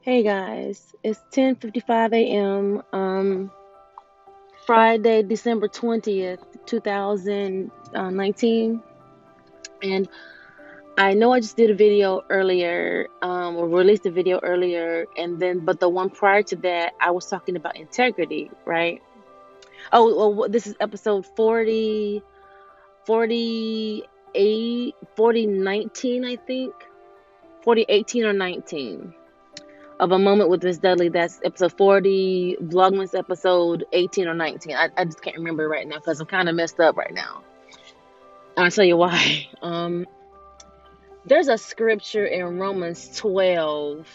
Hey guys, it's 10:55 a.m. Friday, December 20th, 2019. And I know I just did a video earlier, or released a video earlier, but the one prior to that, I was talking about integrity, right? Oh, well, this is episode 40, 48, 4019, I think. 4018 or 19. Of a moment with Miss Dudley. That's episode 40, Vlogmas episode 18 or 19. I just can't remember right now because I'm kind of messed up right now. And I'll tell you why. There's a scripture in Romans 12.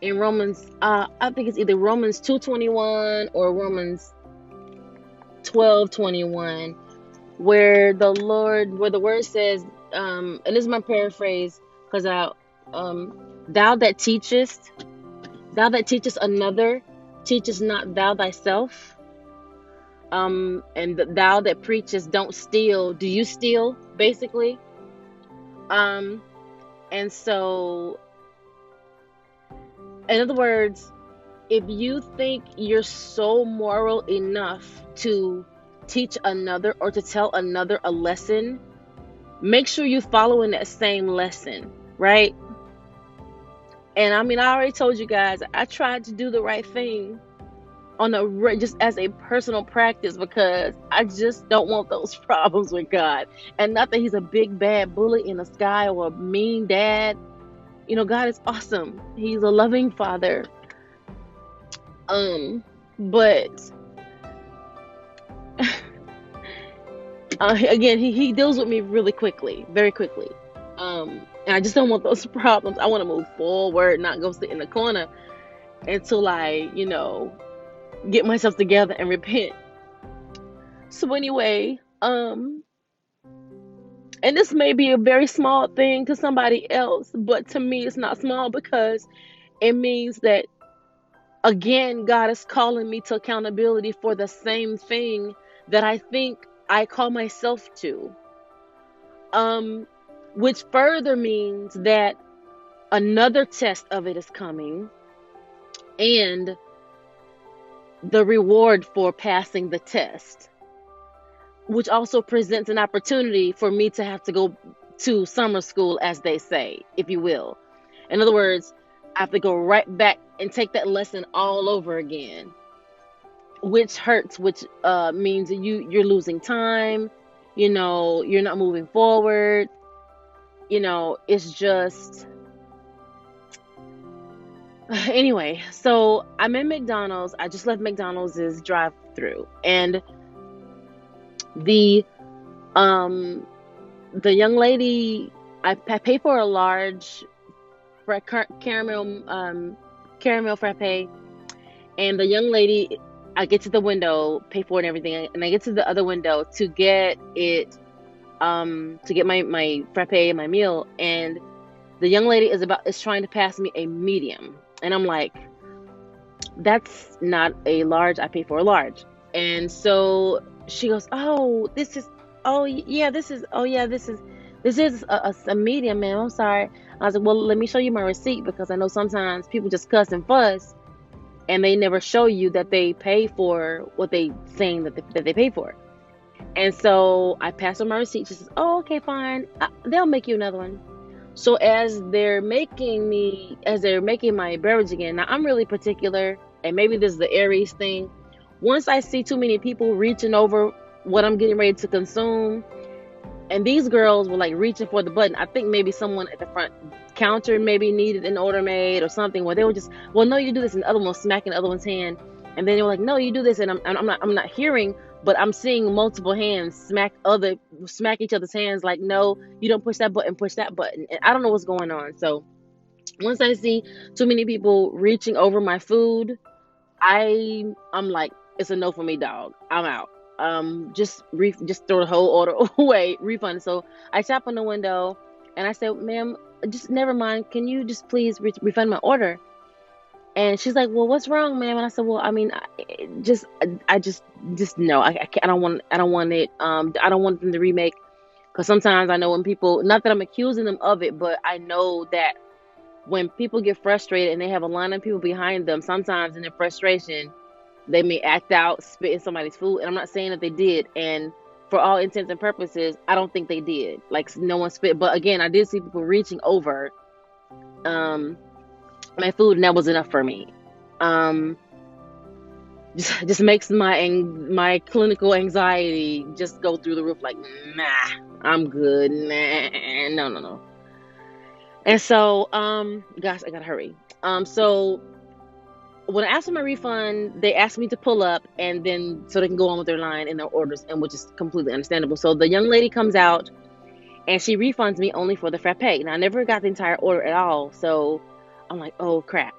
In Romans, I think it's either Romans 2:21 or Romans 12:21, where the word says, and this is my paraphrase, because thou that teachest. Thou that teachest another, teachest not thou thyself. And thou that preachest don't steal. Do you steal? Basically. Um, and so, in other words, if you think you're so moral enough to teach another or to tell another a lesson, make sure you're following that same lesson, right? And I mean, I already told you guys, I tried to do the right thing just as a personal practice, because I just don't want those problems with God. And not that he's a big bad bully in the sky or a mean dad. God is awesome. He's a loving father. But again, he deals with me really quickly, very quickly. And I just don't want those problems. I want to move forward, not go sit in the corner until I, get myself together and repent. So anyway, and this may be a very small thing to somebody else, but to me it's not small, because it means that, again, God is calling me to accountability for the same thing that I think I call myself to. Which further means that another test of it is coming, and the reward for passing the test, which also presents an opportunity for me to have to go to summer school, as they say, if you will. In other words, I have to go right back and take that lesson all over again, which hurts, which means that you're losing time, you're not moving forward. It's just anyway. So I'm in McDonald's. I just left McDonald's drive through, and the um the young lady, I pay for a large caramel frappe, and the young lady, I get to the window, pay for it and everything, and I get to the other window to get it, to get my frappe, my meal, and the young lady is trying to pass me a medium, and I'm like, that's not a large. I pay for a large. And so she goes, oh yeah, this is a medium, man. I'm sorry. I was like, well, let me show you my receipt, because I know sometimes people just cuss and fuss, and they never show you that they pay for what they saying that they pay for. And so I pass her my receipt. She says, oh, okay, fine. They'll make you another one. So as they're making my beverage again, now I'm really particular, and maybe this is the Aries thing. Once I see too many people reaching over what I'm getting ready to consume, and these girls were like reaching for the button. I think maybe someone at the front counter maybe needed an order made or something, where they were just, well, no, you do this, and the other one was smacking the other one's hand, and then they were like, no, you do this, and I'm not hearing, but I'm seeing multiple hands smack each other's hands, like, no, you don't push that button, and I don't know what's going on. So once I see too many people reaching over my food, I'm like, it's a no for me, dog. I'm out. Just throw the whole order away, refund it. So I tap on the window and I said, ma'am, just never mind. Can you just please refund my order? And she's like, well, what's wrong, ma'am? And I said, well, I mean, I just no, I can't, I don't want it. I don't want them to remake, because sometimes I know when people, not that I'm accusing them of it, but I know that when people get frustrated and they have a line of people behind them, sometimes in their frustration, they may act out, spit in somebody's food. And I'm not saying that they did. And for all intents and purposes, I don't think they did. Like, no one spit. But again, I did see people reaching over um, my food, and that was enough for me. Um, just makes my clinical anxiety just go through the roof. Like, nah, I'm good. Nah, no. And so, gosh, I gotta hurry. So when I asked for my refund, they asked me to pull up and then so they can go on with their line and their orders, and which is completely understandable. So the young lady comes out and she refunds me only for the frappe. Now I never got the entire order at all, so I'm like, oh crap.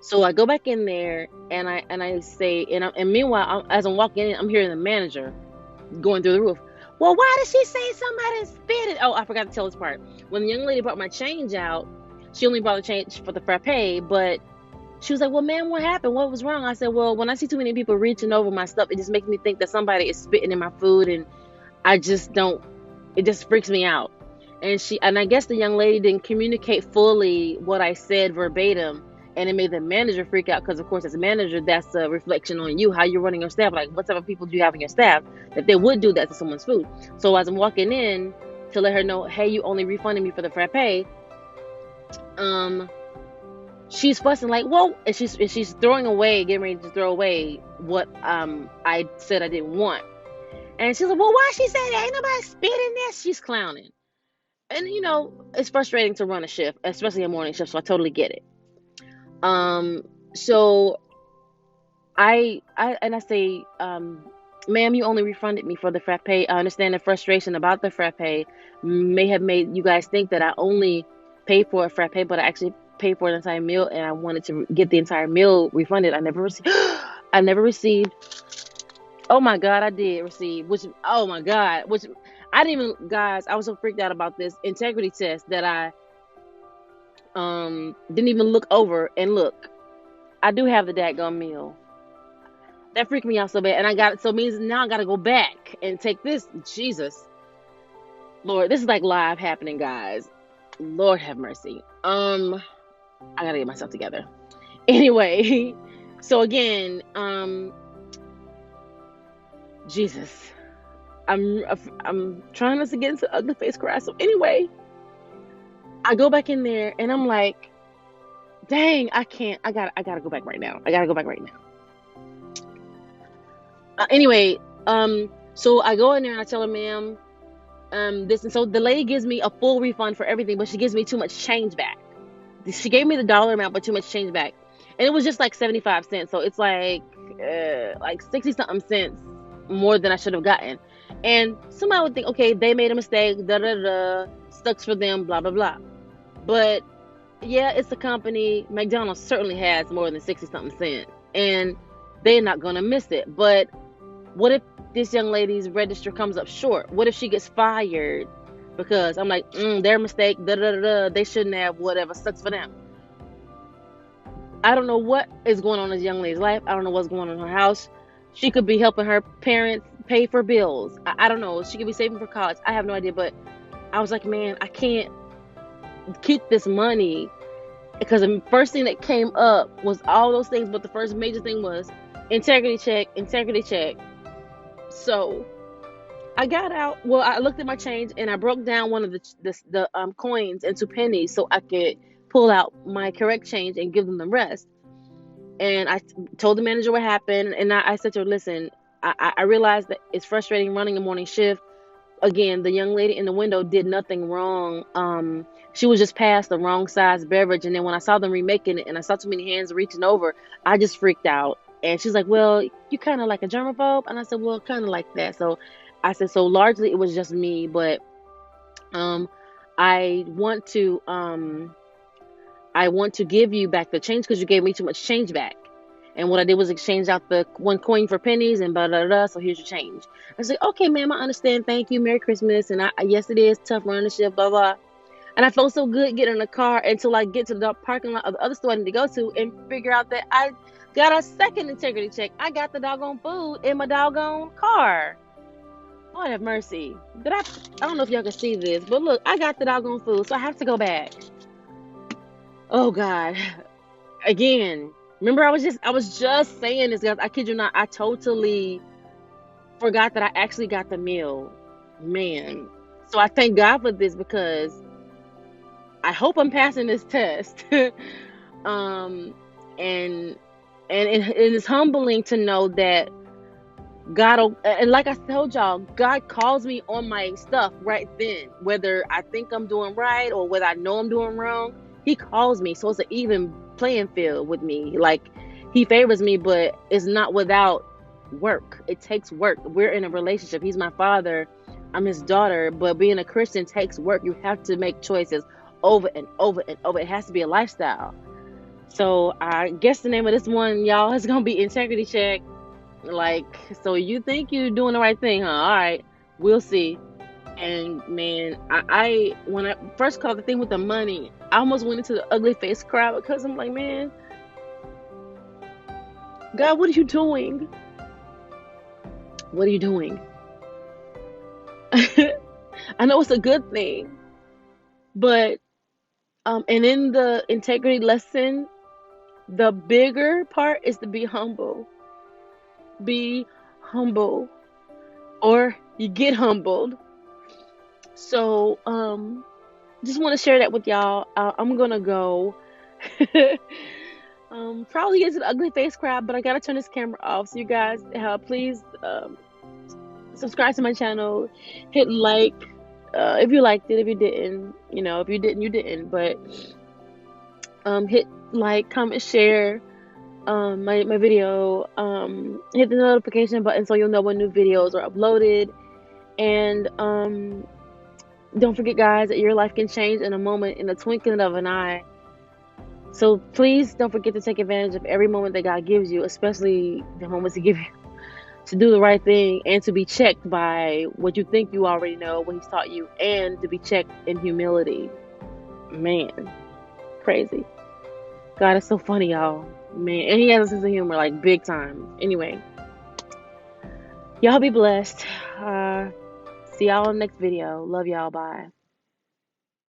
So I go back in there and I say, and meanwhile, as I'm walking in, I'm hearing the manager going through the roof. Well, why did she say somebody spit it? Oh, I forgot to tell this part. When the young lady brought my change out, she only brought the change for the frappe, but she was like, well, ma'am, what happened? What was wrong? I said, well, when I see too many people reaching over my stuff, it just makes me think that somebody is spitting in my food, and I just don't, it just freaks me out. And I guess the young lady didn't communicate fully what I said verbatim, and it made the manager freak out because, of course, as a manager, that's a reflection on you, how you're running your staff. Like, what type of people do you have in your staff that they would do that to someone's food? So as I'm walking in to let her know, hey, you only refunded me for the frappe, she's fussing like, whoa, and she's throwing away, getting ready to throw away what I said I didn't want. And she's like, well, why she say that? Ain't nobody spitting this. She's clowning. And it's frustrating to run a shift, especially a morning shift, so I totally get it. So I say, ma'am, you only refunded me for the frappe. I understand the frustration about the frappe may have made you guys think that I only paid for a frappe, but I actually paid for an entire meal, and I wanted to get the entire meal refunded. I never received. Oh my God, I did receive, which I didn't even, guys, I was so freaked out about this integrity test that I didn't even look over and look. I do have the dadgum meal. That freaked me out so bad, and I got it. So it means now I got to go back and take this. Jesus, Lord, this is like live happening, guys. Lord have mercy. I gotta get myself together. Anyway, so again, Jesus, I'm trying not to get into ugly face cry. So anyway, I go back in there and I'm like, dang, I can't. I gotta go back right now. Anyway, so I go in there and I tell her, ma'am, this, and so the lady gives me a full refund for everything, but she gives me too much change back. She gave me the dollar amount, but too much change back, and it was just like 75 cents. So it's like 60 something cents more than I should have gotten. And somebody would think, okay, they made a mistake. Sucks for them. Blah blah blah. But yeah, it's a company. McDonald's certainly has more than 60 something cents, and they're not gonna miss it. But what if this young lady's register comes up short? What if she gets fired? Because I'm like, their mistake, they shouldn't have, whatever, sucks for them. I don't know what is going on in this young lady's life. I don't know what's going on in her house. She could be helping her parents pay for bills. I don't know. She could be saving for college. I have no idea. But I was like, man, I can't keep this money. Because the first thing that came up was all those things. But the first major thing was integrity check. So I got out. Well, I looked at my change and I broke down one of the coins into pennies so I could pull out my correct change and give them the rest. And I told the manager what happened, and I said to her, listen, I realized that it's frustrating running a morning shift. Again, the young lady in the window did nothing wrong. She was just passed the wrong size beverage, and then when I saw them remaking it and I saw too many hands reaching over, I just freaked out. And she's like, well, you kind of like a germaphobe? And I said, well, kind of like that. So I said, so largely it was just me, but I want to give you back the change because you gave me too much change back. And what I did was exchange out the one coin for pennies and blah, blah, blah. So here's your change. I said, okay, ma'am, I understand. Thank you. Merry Christmas. And yes, it is tough running the shift, blah, blah. And I felt so good getting in the car until I get to the parking lot of the other store I need to go to and figure out that I got a second integrity check. I got the doggone food in my doggone car. Lord have mercy. I don't know if y'all can see this, but look, I got the doggone food, so I have to go back. Oh God. Again, remember I was just saying this, guys. I kid you not. I totally forgot that I actually got the meal. Man. So I thank God for this because I hope I'm passing this test. um and it is humbling to know that and like I told y'all, God calls me on my stuff right then, whether I think I'm doing right or whether I know I'm doing wrong. He calls me, so it's an even playing field with me. Like he favors me, but it's not without work. It takes work. We're in a relationship. He's my father, I'm his daughter, but being a Christian takes work. You have to make choices over and over and over. It has to be a lifestyle. So I guess the name of this one, y'all, is gonna be integrity check. Like, so you think you're doing the right thing, huh? All right, we'll see. And man, I when I first called the thing with the money, I almost went into the ugly face cry because I'm like, man, God, what are you doing? What are you doing? I know it's a good thing, but and in the integrity lesson, the bigger part is to be humble. Be humble, or you get humbled. So, just want to share that with y'all. I'm gonna go. Probably get to the ugly face crab, but I gotta turn this camera off. So you guys, please subscribe to my channel, hit like if you liked it. If you didn't, if you didn't, you didn't. But hit like, comment, share my video. Hit the notification button so you'll know when new videos are uploaded. And don't forget, guys, that your life can change in a moment, in the twinkling of an eye. So please don't forget to take advantage of every moment that God gives you, especially the moments He gives you to do the right thing and to be checked by what you think you already know, what He's taught you, and to be checked in humility. Man, crazy. God is so funny, y'all. Man, and He has a sense of humor, like big time. Anyway, y'all be blessed. See y'all in the next video. Love y'all. Bye.